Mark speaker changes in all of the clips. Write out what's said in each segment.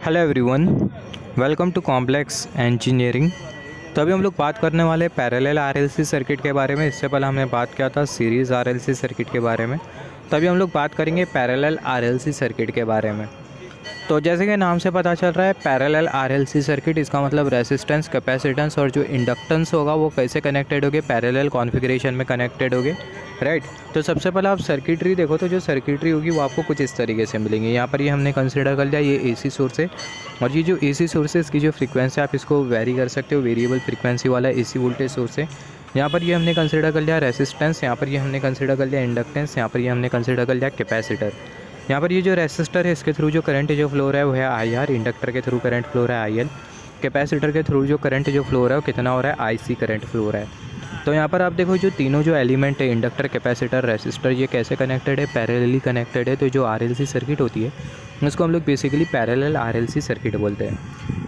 Speaker 1: Hello everyone, welcome to complex engineering. तो अभी हम लोग बात करने वाले पैरेलल आरएलसी सर्किट के बारे में। इससे पहले हमने बात किया था सीरीज़ आरएलसी सर्किट के बारे में। तो अभी हम लोग बात करेंगे पैरेलल आरएलसी सर्किट के बारे में। तो जैसे कि नाम से पता चल रहा है पैरेलल आरएलसी सर्किट, इसका मतलब रेसिस्टेंस, कैपेसिटेंस और जो इंडक्टेंस होगा वो कैसे कनेक्टेड होगे, पैरेलल कॉन्फ़िगरेशन में कनेक्टेड होगे, राइट। तो सबसे पहले आप सर्किटरी देखो, तो जो सर्किटरी होगी वो आपको कुछ इस तरीके से मिलेंगे। यहाँ पर ये हमने कंसिडर कर लिया, ये एसी सोर्स है और ये जो एसी सोर्स है इसकी जो फ्रीक्वेंसी आप इसको वेरी कर सकते हो, वेरिएबल फ्रीक्वेंसी वाला एसी वोल्टेज सोर्स है। यहाँ पर ये हमने कंसिडर कर लिया रेसिस्टेंस, यहाँ पर ये हमने कंसिडर कर लिया इंडक्टेंस, यहाँ पर ये हमने कंसिडर कर लिया कैपेसिटर। यहाँ पर ये जो रेसिस्टर है इसके थ्रू जो करंट जो फ्लो रहा है वो है आई आर, इंडक्टर के थ्रू करंट फ्लो रहा है आई एल, कैपेसिटर के थ्रू जो करंट जो फ्लो रहा है वो कितना हो रहा है आई सी करंट फ्लो रहा है। तो यहाँ पर आप देखो जो तीनों जो एलिमेंट है इंडक्टर, कैपेसिटर, रेसिस्टर, ये कैसे कनेक्टेड है, पैरेलली कनेक्टेड है। तो जो आरएलसी सर्किट होती है उसको हम लोग बेसिकली पैरेलल आरएलसी सर्किट बोलते हैं।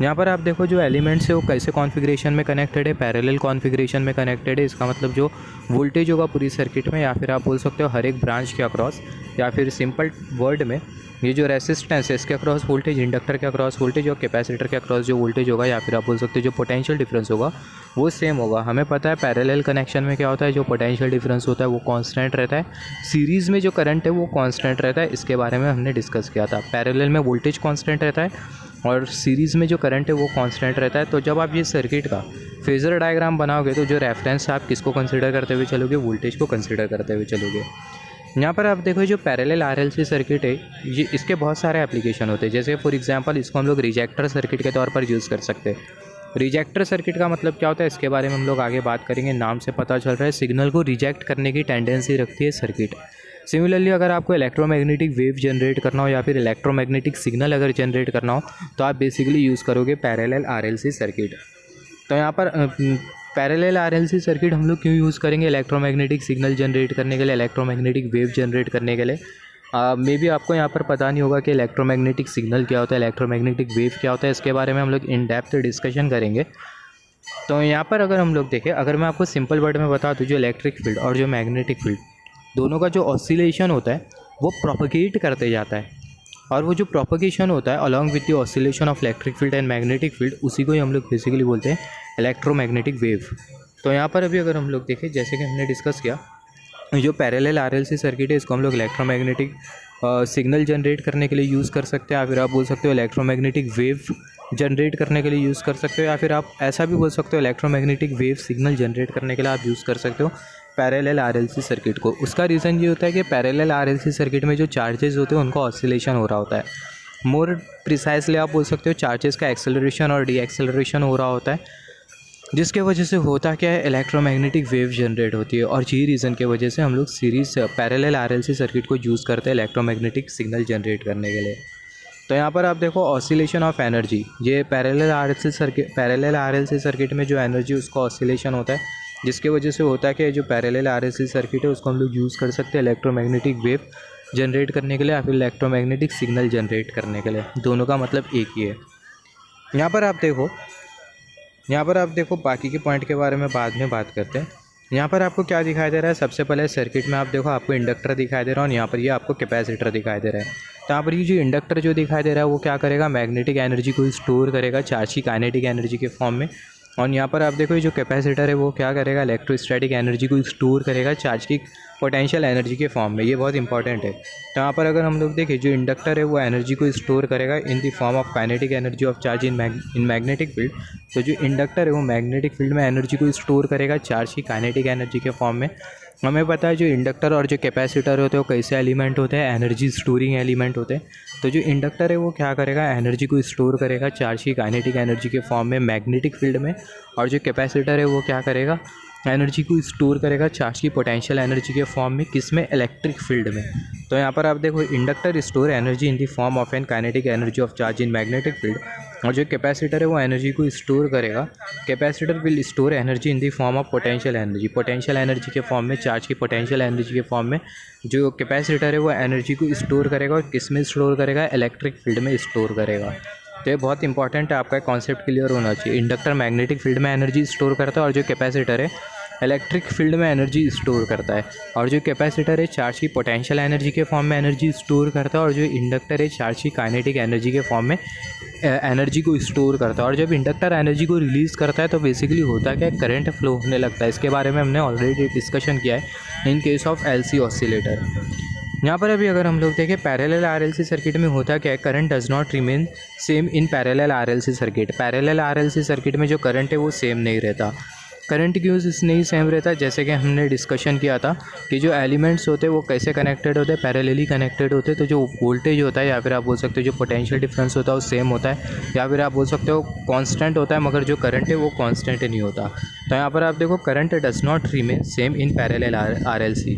Speaker 1: यहाँ पर आप देखो जो एलिमेंट्स है वो कैसे कॉन्फ़िगरेशन में कनेक्टेड है, पैरेलल कॉन्फ़िगरेशन में कनेक्टेड है। इसका मतलब जो वोल्टेज होगा पूरी सर्किट में, या फिर आप बोल सकते हो हर एक ब्रांच के अक्रॉस, या फिर सिंपल वर्ड में ये जो रेसिस्टेंस है इसके अक्रॉस वोल्टेज, इंडक्टर के अक्रॉस वोल्टेज और कैपेसिटर के अक्रॉस जो वोल्टेज होगा, या फिर आप बोल सकते हो जो पोटेंशियल डिफरेंस होगा वो सेम होगा। हमें पता है पैरेलल कनेक्शन में क्या होता है, जो पोटेंशियल डिफरेंस होता है वो कांस्टेंट रहता है, सीरीज़ में जो करंट है वो कांस्टेंट रहता है। इसके बारे में हमने डिस्कस किया था। पैरेलल में वोल्टेज कांस्टेंट रहता है और सीरीज़ में जो करंट है वो कांस्टेंट रहता है। तो जब आप ये सर्किट का फेजर डायग्राम बनाओगे तो जो रेफरेंस आप किसको कंसिडर करते हुए चलोगे, वोल्टेज को कंसिडर करते हुए चलोगे। यहाँ पर आप देखो जो पैरेलल आरएलसी सर्किट है ये इसके बहुत सारे एप्लीकेशन होते हैं। जैसे फॉर एग्जांपल इसको हम लोग रिजेक्टर सर्किट के तौर पर यूज़ कर सकते हैं। रिजेक्टर सर्किट का मतलब क्या होता है इसके बारे में हम लोग आगे बात करेंगे। नाम से पता चल रहा है सिग्नल को रिजेक्ट करने की टेंडेंसी रखती है सर्किट। सिमिलरली अगर आपको इलेक्ट्रोमैग्नेटिक वेव जनरेट करना हो या फिर इलेक्ट्रोमैग्नेटिक सिग्नल अगर जनरेट करना हो तो आप बेसिकली यूज़ करोगे पैरेलल आरएलसी सर्किट। तो यहाँ पर पैरेलल आरएलसी सर्किट हम लोग क्यों यूज़ करेंगे, इलेक्ट्रोमैग्नेटिक सिग्नल जनरेट करने के लिए, इलेक्ट्रोमैग्नेटिक वेव जनरेट करने के लिए। मे बी आपको यहाँ पर पता नहीं होगा कि इलेक्ट्रोमैग्नेटिक सिग्नल क्या होता है, इलेक्ट्रोमैग्नेटिक वेव क्या होता है। इसके बारे में हम लोग इन डेप्थ डिस्कशन करेंगे। तो यहाँ पर अगर हम लोग देखें, अगर मैं आपको सिंपल वर्ड में बता दूँ, जो इलेक्ट्रिक फील्ड और जो मैग्नेटिक फील्ड दोनों का जो ऑसिलेशन होता है वो प्रोपगेट करते जाता है, और वो जो प्रोपगेशन होता है along with the oscillation of electric field and magnetic field, उसी को ही हम लोग बेसिकली बोलते हैं इलेक्ट्रोमैग्नेटिक वेव। तो यहाँ पर अभी अगर हम लोग देखें, जैसे कि हमने डिस्कस किया, जो पैरेलल आरएलसी सर्किट है इसको हम लोग इलेक्ट्रोमैग्नेटिक सिग्नल जनरेट करने के लिए यूज़ कर सकते हैं, या फिर आप बोल सकते हो इलेक्ट्रोमैग्नेटिक वेव जनरेट करने के लिए यूज़ कर सकते हो, या फिर आप ऐसा भी बोल सकते हो इलेक्ट्रोमैग्नेटिक वेव सिग्नल जनरेट करने के लिए आप यूज़ कर सकते हो पैरेलल आरएलसी सर्किट को। उसका रीज़न ये होता है कि पैरेलल आरएलसी सर्किट में जो चार्जेस होते हैं उनका ऑसिलेशन हो रहा होता है। मोर प्रिसाइसली आप बोल सकते हो चार्जेस का एक्सेलरेशन और डी एक्सेलरेशन हो रहा होता है, जिसके वजह से होता क्या है, इलेक्ट्रोमैग्नेटिक वेव जनरेट होती है। और यही रीज़न के वजह से हम लोग सीरीज पैरेलल आरएलसी सर्किट को यूज़ करते हैं इलेक्ट्रोमैग्नेटिक सिग्नल जनरेट करने के लिए। तो यहाँ पर आप देखो ऑसिलेशन ऑफ एनर्जी, ये पैरेलल आरएलसी सर्किट में जो एनर्जी उसका ऑसिलेशन होता है, जिसके वजह से होता है कि जो पैरेलल आरएलसी सर्किट है उसको हम लोग यूज़ कर सकते हैं इलेक्ट्रोमैग्नेटिक वेव जनरेट करने के लिए, या फिर इलेक्ट्रोमैग्नेटिक सिग्नल जनरेट करने के लिए। दोनों का मतलब एक ही है। यहाँ पर आप देखो बाकी के पॉइंट के बारे में बाद में बात करते हैं। यहाँ पर आपको क्या दिखाई दे रहा है, सबसे पहले सर्किट में आप देखो आपको इंडक्टर दिखाई दे रहा है और यहाँ पर ये आपको कैपेसिटर दिखाई दे रहा है। तो यहाँ पर ये जो इंडक्टर जो दिखाई दे रहा है वो क्या करेगा, मैग्नेटिक एनर्जी को स्टोर करेगा चार्ज की काइनेटिक एनर्जी के फॉर्म में। और यहाँ पर आप देखो ये जो कैपेसिटर है वो क्या करेगा, इलेक्ट्रोस्टैटिक एनर्जी को स्टोर करेगा चार्ज की पोटेंशियल एनर्जी के फॉर्म में। ये बहुत इंपॉर्टेंट है। तो यहाँ पर अगर हम लोग देखें, जो इंडक्टर है वो एनर्जी को स्टोर करेगा इन the form of kinetic energy of charge in magnetic field. तो जो इंडक्टर है वो मैग्नेटिक फील्ड में एनर्जी को स्टोर करेगा चार्ज की काइनेटिक एनर्जी के फॉर्म में। हमें पता है जो इंडक्टर और जो कैपेसिटर होते हैं वो कैसे एलिमेंट होते हैं, एनर्जी स्टोरिंग एलिमेंट होते हैं। तो जो इंडक्टर है वो क्या करेगा, एनर्जी को स्टोर करेगा चार्ज की काइनेटिक एनर्जी के फॉर्म में मैग्नेटिक फील्ड में, और जो कैपेसिटर है वो क्या करेगा, एनर्जी को स्टोर करेगा चार्ज की पोटेंशियल एनर्जी के फॉर्म में, किसमें, इलेक्ट्रिक फील्ड में। तो यहाँ पर आप देखो inductor store energy in the form of an kinetic energy of charge in magnetic field, और जो कैपेसिटर है वो एनर्जी को स्टोर करेगा, capacitor will store energy in the form of potential energy के फॉर्म में, चार्ज की पोटेंशियल एनर्जी के फॉर्म में। जो कैपेसिटर है वो एनर्जी को स्टोर करेगा और किस में स्टोर करेगा, इलेक्ट्रिक फील्ड में स्टोर करेगा। तो ये बहुत इंपॉर्टेंट है, आपका कॉन्सेप्ट क्लियर होना चाहिए। इंडक्टर मैग्नेटिक फील्ड में एनर्जी स्टोर करता है और जो कैपेसिटर है इलेक्ट्रिक फील्ड में एनर्जी स्टोर करता है, और जो कैपेसिटर है चार्ज की पोटेंशियल एनर्जी के फॉर्म में एनर्जी स्टोर करता है, और जो इंडक्टर है चार्ज की काइनेटिक एनर्जी के फॉर्म में एनर्जी को स्टोर करता है। और जब इंडक्टर एनर्जी को रिलीज़ करता है तो बेसिकली होता क्या है, करंट फ्लो होने लगता है। इसके बारे में हमने ऑलरेडी डिस्कशन किया है in case of LC oscillator. यहाँ पर अभी अगर हम लोग देखें पैरेलल आरएलसी सर्किट में होता क्या है, current does not remain same in parallel RLC circuit. Parallel RLC circuit में जो करंट है वो सेम नहीं रहता। करंट क्यों नहीं सेम रहता, जैसे कि हमने डिस्कशन किया था कि जो एलिमेंट्स होते हैं वो कैसे कनेक्टेड होते हैं, पैरेलली कनेक्टेड होते हैं। तो जो वोल्टेज होता है या फिर आप बोल सकते हो जो पोटेंशियल डिफरेंस होता है वो सेम होता है, या फिर आप बोल सकते हो कांस्टेंट होता है, मगर जो करंट है वो कांस्टेंट नहीं होता। तो यहाँ पर आप देखो current does not remain same in parallel RLC.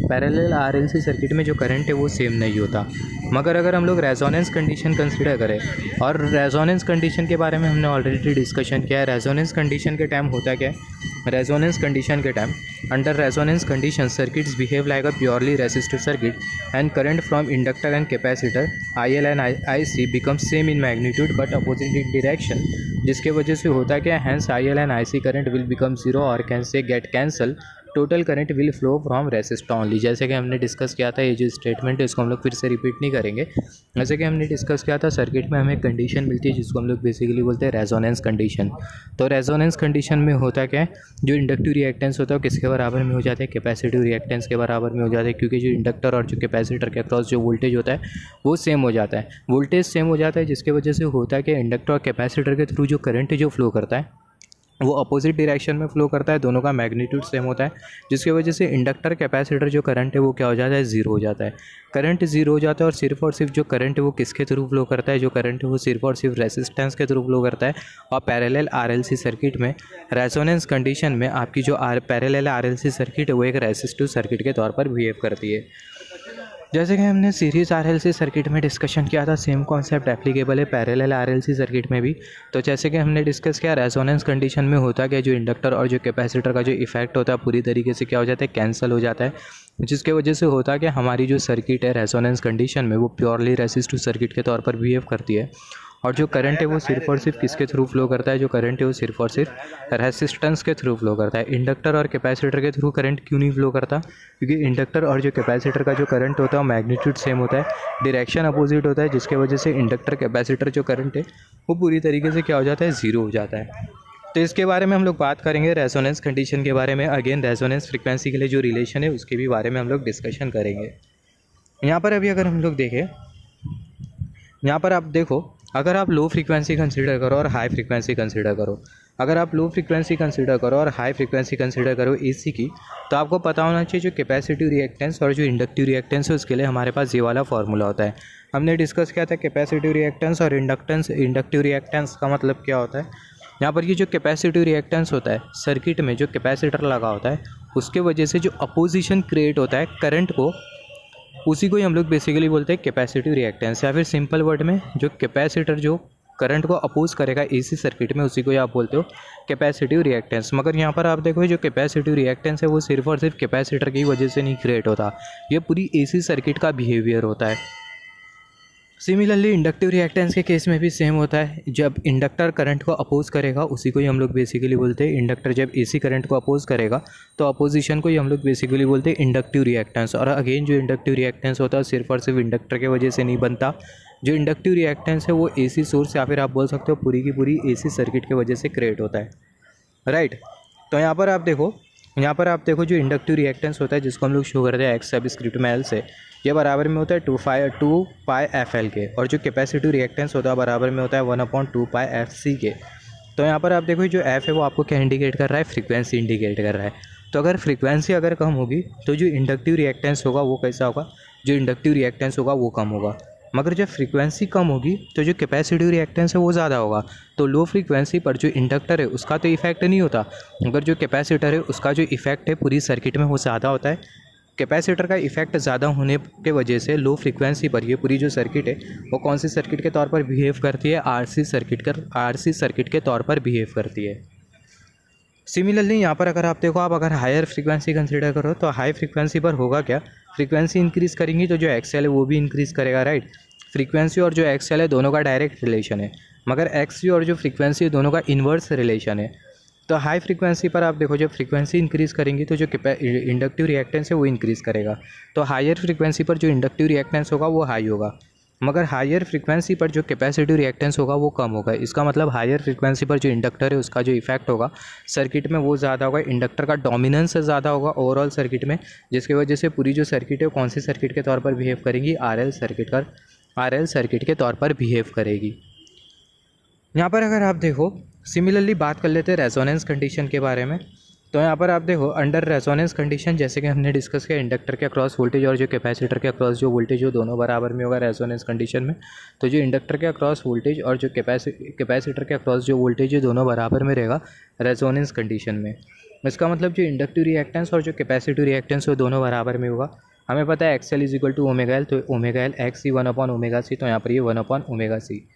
Speaker 1: Parallel RLC circuit में जो करंट है वो सेम नहीं होता। मगर अगर हम लोग रेजोनेंस कंडीशन कंसीडर करें, और रेजोनेंस कंडीशन के बारे में हमने ऑलरेडी डिस्कशन किया है। रेजोनेंस कंडीशन के टाइम होता क्या है, रेजोनेंस कंडीशन के time under resonance condition circuits behave like a purely resistive circuit and current from inductor and capacitor IL and IC become same in magnitude but opposite in direction, जिसके वजह से होता क्या है, hence IL and IC current will become zero और can say get cancel, total current will flow from resistor only. जैसे कि हमने डिस्कस किया था, ये जो स्टेटमेंट है इसको हम लोग फिर से रिपीट नहीं करेंगे। जैसे कि हमने डिस्कस किया था, सर्किट में हमें कंडीशन मिलती है जिसको हम लोग बेसिकली बोलते हैं रेजोनेंस कंडीशन। तो रेजोनेंस कंडीशन में होता क्या है, जो इंडक्टिव रिएक्टेंस होता है वो किसके बराबर में हो जाता है, कैपेसिटिव रिएक्टेंस के बराबर में हो जाता है, क्योंकि जो इंडक्टर और जो कैपेसिटर के अक्रॉस जो वोल्टेज होता है वो सेम हो जाता है, वोल्टेज सेम हो जाता है, जिसकी वजह से होता है कि इंडक्टर और कैपेसिटर के थ्रू जो करंट जो फ्लो करता है वो अपोजिट डायरेक्शन में फ्लो करता है, दोनों का मैग्नीट्यूड सेम होता है, जिसकी वजह से इंडक्टर कैपेसिटर जो करंट है वो क्या हो जाता है, ज़ीरो हो जाता है। करंट ज़ीरो हो जाता है, और सिर्फ जो करंट है वो किसके थ्रू फ्लो करता है, जो करंट है वो सिर्फ और सिर्फ रेसिस्टेंस के थ्रू फ्लो करता है। और पैरेलल आरएलसी सर्किट में रेजोनेंस कंडीशन में आपकी जो पैरेलल आरएलसी सर्किट है वो एक रेसिस्टिव सर्किट के तौर पर बिहेव करती है। जैसे कि हमने सीरीज़ आरएलसी सर्किट में डिस्कशन किया था, सेम कॉन्सेप्ट एप्लीकेबल है पैरेलल आरएलसी सर्किट में भी। तो जैसे कि हमने डिस्कस किया, रेजोनेंस कंडीशन में होता क्या, जो इंडक्टर और जो कैपेसिटर का जो इफेक्ट होता है पूरी तरीके से क्या हो जाता है, कैंसिल हो जाता है, जिसके वजह से होता है कि हमारी जो सर्किट है रेजोनेंस कंडीशन में वो प्योरली रेसिस्टिव सर्किट के तौर पर बिहेव करती है। और जो करंट है वो सिर्फ और सिर्फ किसके थ्रू फ्लो करता है, जो करंट है वो सिर्फ और सिर्फ रेसिस्टेंस के थ्रू फ्लो करता है। इंडक्टर और कैपेसिटर के थ्रू करंट क्यों नहीं फ्लो करता, क्योंकि इंडक्टर और जो कैपेसिटर का जो करंट होता है वो मैग्नीट्यूड सेम होता है, डायरेक्शन अपोजिट होता है, जिसके वजह से इंडक्टर कैपेसिटर जो करंट है वो पूरी तरीके से क्या हो जाता है, ज़ीरो हो जाता है। तो इसके बारे में हम लोग बात करेंगे रेजोनेंस कंडीशन के बारे में। अगेन रेजोनेंस फ्रीक्वेंसी के लिए जो रिलेशन है उसके भी बारे में हम लोग डिस्कशन करेंगे। यहाँ पर अभी अगर हम लोग देखें, यहाँ पर आप देखो, अगर आप लो फ्रीक्वेंसी कंसीडर करो और हाई फ्रीक्वेंसी कंसीडर करो, अगर आप लो फ्रीक्वेंसी कंसीडर करो और हाई फ्रीक्वेंसी कंसीडर करो एसी की, तो आपको पता होना चाहिए जो कैपेसिटिव रिएक्टेंस और जो इंडक्टिव रिएक्टेंस है उसके लिए हमारे पास ये वाला फार्मूला होता है। हमने डिस्कस किया था कैपेसिटिव रिएक्टेंस और इंडक्टिव रिएक्टेंस का मतलब क्या होता है। यहाँ पर ये जो कैपेसिटिव रिएक्टेंस होता है, सर्किट में जो कैपेसिटर लगा होता है उसके वजह से जो अपोजिशन क्रिएट होता है करंट को, उसी को ही हम लोग बेसिकली बोलते हैं कैपेसिटिव रिएक्टेंस, या फिर सिंपल वर्ड में जो कैपेसिटर जो करंट को अपोज करेगा एसी सर्किट में उसी को ही आप बोलते हो कैपेसिटिव रिएक्टेंस। मगर यहाँ पर आप देखो जो कैपेसिटिव रिएक्टेंस है वो सिर्फ और सिर्फ कैपेसिटर की वजह से नहीं क्रिएट होता, ये पूरी एसी सर्किट का बिहेवियर होता है। सिमिलरली इंडक्टिव रिएक्टेंस के केस में भी सेम होता है, जब इंडक्टर करंट को अपोज करेगा उसी को ही हम लोग बेसिकली बोलते हैं इंडक्टर, जब एसी करंट को अपोज करेगा तो अपोजिशन को ही हम लोग बेसिकली बोलते हैं इंडक्टिव रिएक्टेंस। और अगेन जो इंडक्टिव रिएक्टेंस होता है सिर्फ और सिर्फ इंडक्टर की वजह से नहीं बनता, जो इंडक्टिव रिएक्टेंस है वो एसी सोर्स या फिर आप बोल सकते हो पूरी की पूरी एसी सर्किट की वजह से क्रिएट होता है, राइट। तो यहाँ पर आप देखो जो इंडक्टिव रिएक्टेंस होता है जिसको हम लोग शो करते हैं एक्स सबस्क्रिप्ट में एल से, ये बराबर में होता है 2 पाई एफ एल के, और जो कैपेसिटिव रिएक्टेंस होता है बराबर में होता है 1/2 पाई एफ सी के। तो यहाँ पर आप देखो जो एफ है वो आपको क्या इंडिकेट कर रहा है, फ्रीक्वेंसी इंडिकेट कर रहा है। तो अगर फ्रीक्वेंसी अगर कम होगी तो जो इंडक्टिव रिएक्टेंस होगा वो कैसा होगा, जो इंडक्टिव रिएक्टेंस होगा वो कम होगा। मगर जब फ्रीक्वेंसी कम होगी तो जो कैपेसिटिव रिएक्टेंस है वो ज़्यादा होगा। तो लो फ्रीक्वेंसी पर जो इंडक्टर है उसका तो इफेक्ट नहीं होता, मगर जो कैपेसिटर है उसका जो इफेक्ट है पूरी सर्किट में वो ज़्यादा होता है। कैपेसिटर का इफेक्ट ज़्यादा होने के वजह से लो फ्रीक्वेंसी पर ये पूरी जो सर्किट है वो कौन सी सर्किट के तौर पर बिहेव करती है, आरसी सर्किट के तौर पर बिहेव करती है। सिमिलरली यहाँ पर अगर आप देखो, आप अगर हायर फ्रीक्वेंसी कंसीडर करो तो हाई फ्रीक्वेंसी पर होगा क्या, फ्रीक्वेंसी इंक्रीज़ करेंगी तो जो एक्सएल है वो भी इंक्रीज़ करेगा, राइट। फ्रीक्वेंसी और जो एक्सएल है दोनों का डायरेक्ट रिलेशन है, मगर एक्स और जो फ्रीक्वेंसी है दोनों का इन्वर्स रिलेशन है। तो हाई फ्रीक्वेंसी पर आप देखो जब फ्रीक्वेंसी इंक्रीज़ करेंगी तो जो इंडक्टिव रिएक्टेंस है वो इंक्रीज़ करेगा। तो हायर फ्रीक्वेंसी पर जो इंडक्टिव रिएक्टेंस होगा वो हाई होगा, मगर हायर फ्रीक्वेंसी पर जो कैपेसिटिव रिएक्टेंस होगा वो कम होगा। इसका मतलब हायर फ्रीक्वेंसी पर जो इंडक्टर है उसका जो इफेक्ट होगा सर्किट में वो ज़्यादा होगा, इंडक्टर का डोमिनेंस ज़्यादा होगा ओवरऑल सर्किट में, जिसकी वजह से पूरी जो सर्किट है कौन सी सर्किट के तौर पर बिहेव करेंगी, आरएल सर्किट के तौर पर बिहेव करेगी। यहाँ पर अगर आप देखो सिमिलरली बात कर लेते हैं रेजोनेंस कंडीशन के बारे में। तो यहाँ पर आप देखो अंडर रेजोनेंस कंडीशन जैसे कि हमने डिस्कस किया इंडक्टर के अक्रॉस वोल्टेज और जो कैपेसिटर के अक्रॉस जो वोल्टेज हो दोनों बराबर में होगा रेजोनेंस कंडीशन में। तो जो इंडक्टर के अक्रॉस वोल्टेज और जो कैपेसिटर के अक्रॉस जो वोल्टेज है दोनों बराबर में रहेगा रेजोनेंस कंडीशन में। इसका मतलब जो इंडक्टिव रिएक्टेंस और जो कैपेसिटिव रिएक्टेंस है दोनों बराबर में होगा। हमें पता है XL is equal to omega L, तो ओमेगा एल एक्स सी 1/ओमेगा सी, तो यहाँ पर ये 1/ओमेगा सी।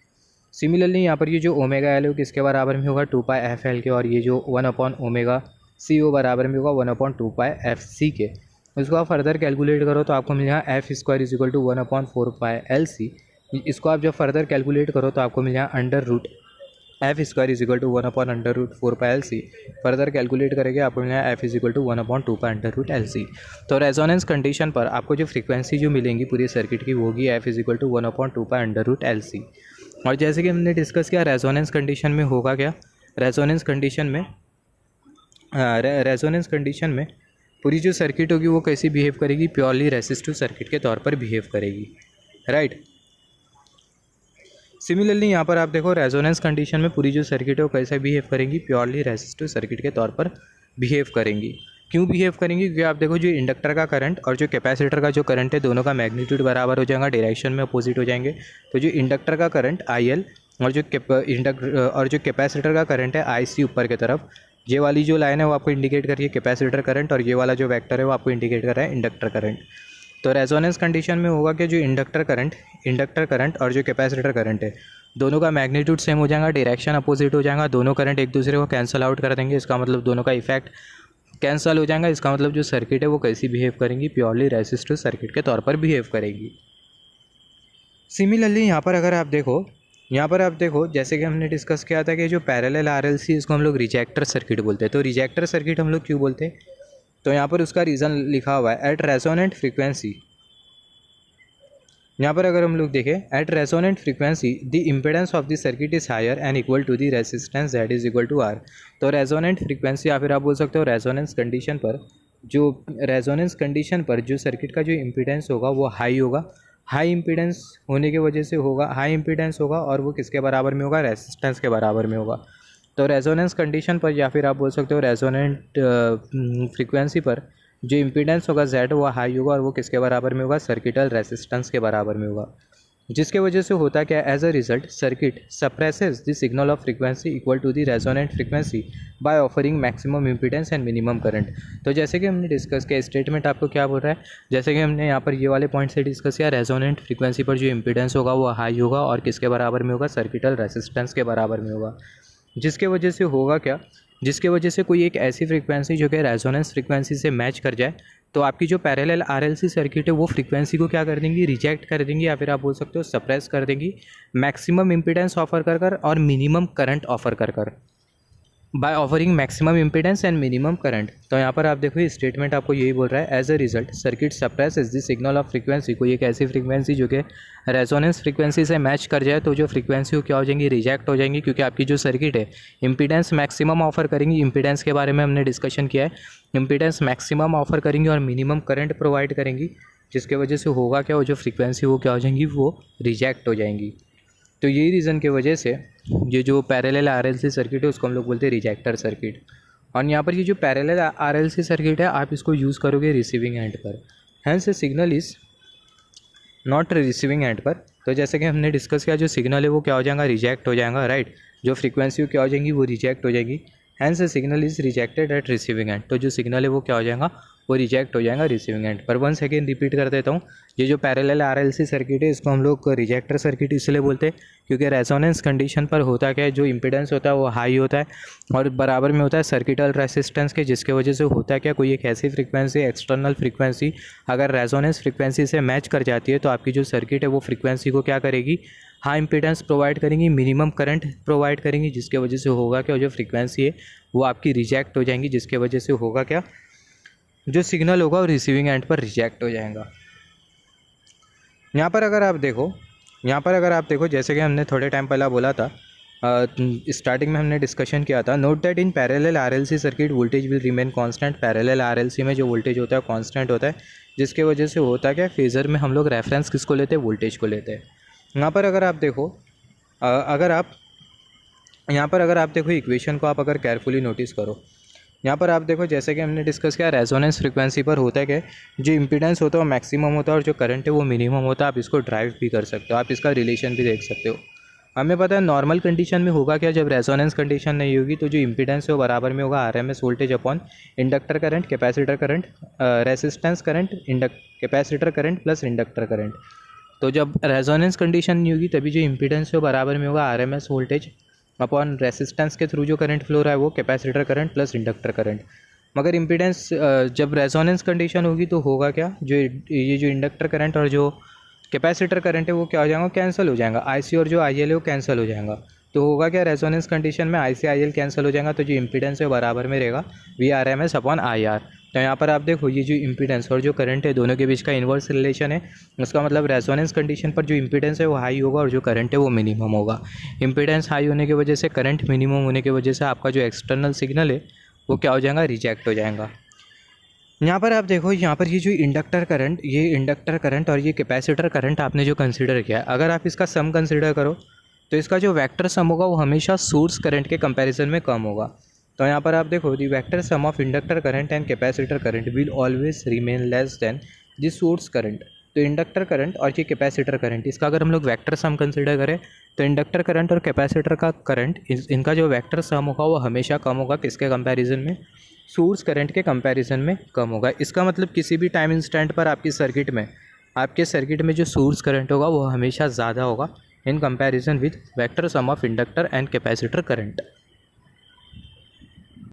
Speaker 1: सिमिलरली यहाँ पर ये जो ओमेगा एल है किसके बराबर में होगा 2 पाई एफ एल के, और ये जो 1/ओमेगा सी ओ बराबर में होगा 1/2 पाई एफ सी के। इसको आप फर्दर कैलकुलेट करो तो आपको मिल जाएगा F square is equal to 1/4 pi L C. इसको आप जब फर्दर कैलकुलेट करो तो आपको मिल जाएगा under root F square is equal to 1/√4 pi L C. Further calculate करेंगे आपको मिल जाएगा F is equal to 1/2 pi under root L C. तो रेजोनेंस कंडीशन पर आपको जो फ्रीक्वेंसी जो मिलेंगी पूरी सर्किट की वो होगी F is equal to 1/2 pi under root L C. और जैसे कि हमने डिस्कस किया रेजोनेंस कंडीशन में होगा क्या, रेजोनेंस कंडीशन में पूरी जो सर्किट होगी वो कैसी बिहेव करेगी, प्योरली रेसिस्टिव सर्किट के तौर पर बिहेव करेगी, राइट। सिमिलरली यहाँ पर आप देखो रेजोनेंस कंडीशन में पूरी जो सर्किट है वो कैसे बिहेव करेंगी, प्योरली रेसिस्टिव सर्किट के तौर पर बिहेव करेंगी। क्यों बिहेव करेंगी, क्योंकि आप देखो जो इंडक्टर का करंट और जो कैपेसिटर का जो करंट है दोनों का मैग्नीट्यूड बराबर हो जाएगा, डायरेक्शन में अपोजिट हो जाएंगे। तो जो इंडक्टर का करंट IL और जो कैपेसिटर का करंट है IC ऊपर की तरफ, ये वाली जो लाइन है वो आपको इंडिकेट कर रही है कैपेसिटर करंट और ये वाला जो वेक्टर है वो आपको इंडिकेट कर रहा है इंडक्टर करंट। तो रेजोनेंस कंडीशन में होगा कि जो इंडक्टर करंट और जो कैपेसिटर करंट है दोनों का मैग्नीट्यूड सेम हो जाएगा, डायरेक्शन अपोजिट हो जाएगा, दोनों करंट एक दूसरे को कैंसिल आउट कर देंगे। इसका मतलब दोनों का इफेक्ट कैंसिल हो जाएगा। इसका मतलब जो सर्किट है वो कैसी बिहेव करेंगी, प्योरली रेसिस्टिव सर्किट के तौर पर बिहेव करेगी। सिमिलरली यहाँ पर अगर आप देखो जैसे कि हमने डिस्कस किया था कि जो पैरेलल RLC इसको हम लोग रिजेक्टर सर्किट बोलते हैं। तो रिजेक्टर सर्किट हम लोग क्यों बोलते हैं, तो यहाँ पर उसका रीज़न लिखा हुआ है एट रेजोनेंट फ्रीक्वेंसी। यहाँ पर अगर हम लोग देखें at resonant frequency the impedance of the circuit is higher and equal to the resistance that is equal to R. तो रेजोनेंट फ्रीक्वेंसी या फिर आप बोल सकते हो रेजोनेंस कंडीशन पर जो सर्किट का जो इम्पिडेंस होगा वो हाई होगा। हाई इम्पिडेंस होने की वजह से हाई इम्पिडेंस होगा और वो किसके बराबर में होगा, रेसिस्टेंस के बराबर में होगा। तो रेजोनेंस कंडीशन पर या फिर आप बोल सकते हो रेजोनेंट फ्रीक्वेंसी पर जो इम्पीडेंस होगा Z वो हाई होगा और वो किसके बराबर में होगा, सर्किटल रेसिस्टेंस के बराबर में होगा। जिसके वजह से होता क्या, as a result circuit suppresses the signal of frequency equal to the resonant frequency by offering maximum impedance and minimum current. तो जैसे कि हमने डिस्कस किया स्टेटमेंट आपको क्या बोल रहा है, जैसे कि हमने यहाँ पर ये वाले पॉइंट से डिस्कस किया रेजोनेंट फ्रीक्वेंसी पर जो इम्पीडेंस होगा वो हाई होगा और किसके बराबर में होगा, सर्किटल रेसिस्टेंस के बराबर में होगा। जिसके वजह से होगा क्या, जिसके वजह से कोई एक ऐसी फ्रीक्वेंसी जो कि रेजोनेंस फ्रीक्वेंसी से मैच कर जाए तो आपकी जो पैरेलल RLC सर्किट है वो फ्रीक्वेंसी को क्या कर देंगी, रिजेक्ट कर देंगी या फिर आप बोल सकते हो सप्रेस कर देंगी मैक्सिमम इम्पीडेंस ऑफर कर और मिनिमम करंट ऑफर कर bye offering maximum impedance and minimum current. तो यहाँ पर आप देखो ये स्टेटमेंट आपको यही बोल रहा है as a result circuit suppresses the signal of frequency. कोई एक ऐसी फ्रीक्वेंसी जो कि रेजोनेंस फ्रीक्वेंसी से मैच कर जाए तो जो फ्रीक्वेंसी वो क्या हो जाएंगी, रिजेक्ट हो जाएंगी, क्योंकि आपकी जो सर्किट है इम्पीडेंस मैक्सिमम ऑफर करेंगी। इम्पीडेंस के बारे में हमने डिस्कशन किया है, इम्पीडेंस मैक्सिमम ऑफर करेंगी और मिनिमम करंट प्रोवाइड करेंगी, जिसके वजह से होगा क्या, वो जो फ्रीक्वेंसी वो क्या हो जाएंगी, वो रिजेक्ट हो जाएंगी। तो यही रीज़न की वजह से ये जो पैरेलल RLC सर्किट है उसको हम लोग बोलते हैं रिजेक्टर सर्किट। और यहाँ पर ये जो पैरेलल RLC सर्किट है आप इसको यूज़ करोगे रिसीविंग एंड पर, hence a signal is not receiving end पर। तो जैसे कि हमने डिस्कस किया जो सिग्नल है वो क्या हो जाएगा, रिजेक्ट हो जाएगा, राइट। जो फ्रीक्वेंसी क्या हो जाएंगी वो रिजेक्ट हो जाएगी, hence a signal is rejected at receiving end. तो जो सिग्नल है वो क्या हो जाएगा, वो रिजेक्ट हो जाएगा रिसीविंग एंड पर। वन सेकेंड रिपीट कर देता हूँ, ये जो पैरेलल RLC सर्किट है इसको हम लोग रिजेक्टर सर्किट इसलिए बोलते हैं क्योंकि रेजोनेंस कंडीशन पर होता क्या है, जो इम्पीडेंस होता है वो हाई होता है और बराबर में होता है सर्किटल रेसिस्टेंस के, जिसके वजह से होता है क्या, कोई एक ऐसी फ्रीक्वेंसी एक्सटर्नल फ्रीक्वेंसी अगर रेजोनेंस फ्रीक्वेंसी से मैच कर जाती है तो आपकी जो सर्किट है वो फ्रीक्वेंसी को क्या करेगी, हाई इम्पीडेंस प्रोवाइड करेंगी, मिनिमम करंट प्रोवाइड करेंगी, जिसके वजह से होगा क्या, जो फ्रीक्वेंसी है वो आपकी रिजेक्ट हो जाएंगी, जिसके वजह से होगा क्या, जो सिग्नल होगा वो रिसीविंग एंड पर रिजेक्ट हो जाएगा। यहाँ पर अगर आप देखो जैसे कि हमने थोड़े टाइम पहले बोला था, स्टार्टिंग में हमने डिस्कशन किया था, note that in parallel RLC circuit voltage will remain constant. Parallel RLC में जो वोल्टेज होता है कांस्टेंट होता है, जिसके वजह से होता क्या, फेज़र में हम लोग रेफरेंस किसको लेते हैं, वोल्टेज को लेते हैं। यहाँ पर अगर आप देखो इक्वेशन को आप अगर केयरफुली नोटिस करो, यहाँ पर आप देखो जैसे कि हमने डिस्कस किया, रेजोनेंस फ्रीक्वेंसी पर होता है क्या, जो इम्पीडेंस होता है वो मैक्सिमम होता है और जो करंट है वो मिनिमम होता है। आप इसको ड्राइव भी कर सकते हो, आप इसका रिलेशन भी देख सकते हो। हमें पता है नॉर्मल कंडीशन में होगा क्या, जब रेजोनेंस कंडीशन नहीं होगी तो जो इम्पीडेंस है वो बराबर में होगा RMS voltage upon inductor current, capacitor current, resistance current, capacitor current plus inductor current. तो जब रेजोनेंस कंडीशन नहीं होगी तभी जो इम्पीडेंस है वो बराबर में होगा आरएमएस वोल्टेज अपॉन रेसिस्टेंस के थ्रू जो करंट फ्लो रहा है वो capacitor current plus inductor current. मगर इम्पीडेंस जब रेजोनेंस कंडीशन होगी तो होगा क्या, जो इंडक्टर करंट और जो कैपेसिटर करंट है वो क्या हो जाएगा, कैंसिल हो जाएगा। आईसी और जो आईएल है वो कैंसिल हो जाएगा। तो होगा क्या, रेजोनेंस कंडीशन में आईसी आईएल कैंसिल हो जाएगा, तो जो इम्पीडेंस है बराबर में रहेगा VRMS अपॉन IR। तो यहाँ पर आप देखो ये जो इम्पीडेंस और जो करंट है दोनों के बीच का इन्वर्स रिलेशन है। उसका मतलब रेजोनेंस कंडीशन पर जो इम्पीडेंस है वो हाई होगा और जो करंट है वो मिनिमम होगा। इम्पीडेंस हाई होने की वजह से, करंट मिनिमम होने की वजह से आपका जो एक्सटर्नल सिग्नल है वो क्या हो जाएगा, रिजेक्ट हो जाएगा। यहाँ पर आप देखो, यहाँ पर ये जो इंडक्टर करंट और ये कैपेसिटर करंट आपने जो कंसीडर किया है, अगर आप इसका सम कंसीडर करो तो इसका जो वेक्टर सम होगा वो हमेशा सोर्स करंट के कंपैरिजन में कम होगा। तो यहाँ पर आप देखो, दी vector sum of inductor current and capacitor current will always remain less than the source current. तो इंडक्टर करंट और ये कैपेसिटर करंट, इसका अगर हम लोग वेक्टर सम कंसीडर करें तो इंडक्टर करंट और कैपेसिटर का करंट, इनका जो वेक्टर सम होगा वो हमेशा कम होगा, किसके कंपैरिजन में, सोर्स करंट के कंपैरिजन में कम होगा। इसका मतलब किसी भी टाइम इंस्टेंट पर आपके सर्किट में जो सोर्स करंट होगा वो हमेशा ज़्यादा होगा in comparison with vector sum of inductor and capacitor current.